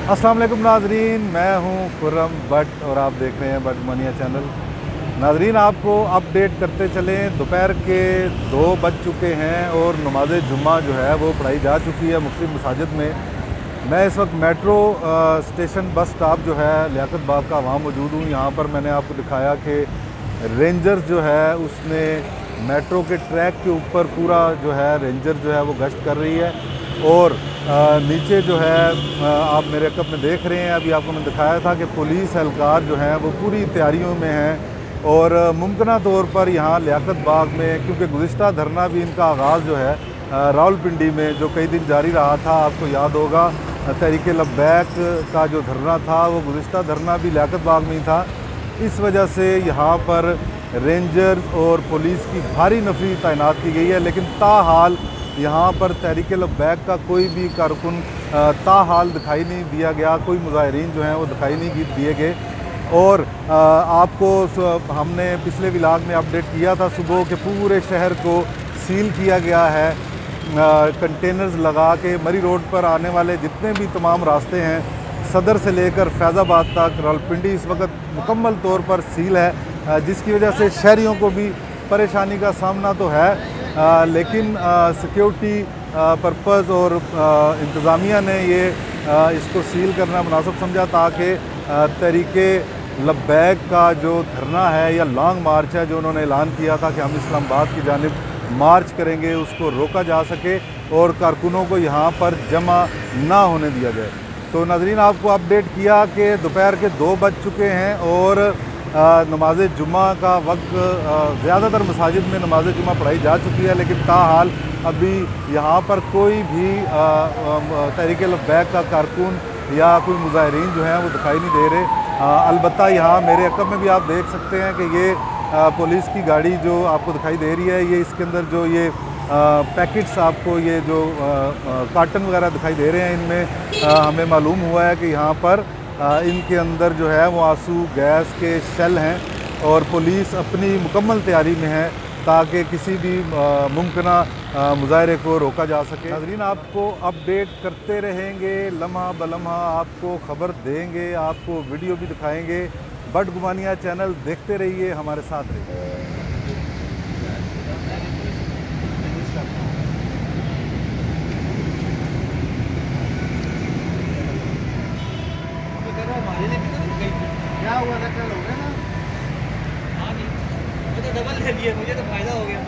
अस्सलाम वालेकुम नाजरीन, मैं हूं खुर्रम भट्ट और आप देख रहे हैं भट्ट गुमानिया चैनल। नाजरीन, आपको अपडेट करते चलें, दोपहर के 2 बज चुके हैं और नमाज जुम्मा जो है वो पढ़ाई जा चुकी है मुख्तलिफ मसाजिद में। मैं इस वक्त मेट्रो स्टेशन बस स्टॉप जो है लियाकत बाग का वहाँ मौजूद हूँ। यहाँ पर मैंने आपको दिखाया कि रेंजर्स जो है उसने मेट्रो के ट्रैक के ऊपर पूरा जो है रेंजर जो है वो गश्त कर रही है और नीचे जो है आप मेरे कप में देख रहे हैं, अभी आपको मैंने दिखाया था कि पुलिस एहलकार जो हैं वो पूरी तैयारियों में हैं और मुमकिना तौर पर यहाँ लियाकत बाग में, क्योंकि गुज़िश्ता धरना भी इनका आगाज़ जो है रावलपिंडी में जो कई दिन जारी रहा था, आपको याद होगा तहरीक लब्बैक का जो धरना था वो गुज़िश्ता धरना भी लियाकत बाग में ही था। इस वजह से यहाँ पर रेंजर्स और पुलिस की भारी नफरी तैनात की गई है, लेकिन ताहाल यहाँ पर तहरीक लब्बैक का कोई भी कारकुन ताहाल दिखाई नहीं दिया गया, कोई मुजाहिरीन जो हैं वो दिखाई नहीं दिए गए। और आपको हमने पिछले व्लॉग में अपडेट किया था सुबह के पूरे शहर को सील किया गया है, कंटेनर्स लगा के मरी रोड पर आने वाले जितने भी तमाम रास्ते हैं सदर से लेकर फैज़ाबाद तक, रावलपिंडी इस वक्त मुकम्मल तौर पर सील है, जिसकी वजह से शहरियों को भी परेशानी का सामना तो है, लेकिन सिक्योरिटी पर्पज़ और इंतज़ामिया ने ये इसको सील करना मुनासिब समझा ताकि तहरीके लब्बैक का जो धरना है या लॉन्ग मार्च है जो उन्होंने ऐलान किया था कि हम इस्लामाबाद की जानिब मार्च करेंगे, उसको रोका जा सके और कारकुनों को यहाँ पर जमा ना होने दिया जाए। तो नाज़रीन, आपको अपडेट किया कि दोपहर के 2 बज चुके हैं और नमाज जुम्मा का वक्त ज़्यादातर मसाजिद में नमाज जुम्मा पढ़ाई जा चुकी है, लेकिन ताहाल अभी यहाँ पर कोई भी तहरीक लब्बैक का कारकुन या कोई मुजाहिरीन जो हैं वो दिखाई नहीं दे रहे। अलबत्ता यहाँ मेरे अकब में भी आप देख सकते हैं कि ये पुलिस की गाड़ी जो आपको दिखाई दे रही है, ये इसके अंदर जो ये पैकेट्स आपको ये जो कार्टन वगैरह दिखाई दे रहे हैं, इनमें हमें मालूम हुआ है कि यहाँ पर इनके अंदर जो है वो आंसू गैस के शेल हैं और पुलिस अपनी मुकम्मल तैयारी में है ताकि किसी भी मुमकिना मुजाहरे को रोका जा सके। नाज़रीन, आपको अपडेट करते रहेंगे, लम्हा बलम्हा आपको ख़बर देंगे, आपको वीडियो भी दिखाएंगे। भट्ट गुमानिया चैनल देखते रहिए, हमारे साथ रहिए। क्या हुआ था, कल हो गया ना? हाँ जी, मुझे तो डबल दे दिए, मुझे तो फ़ायदा हो गया।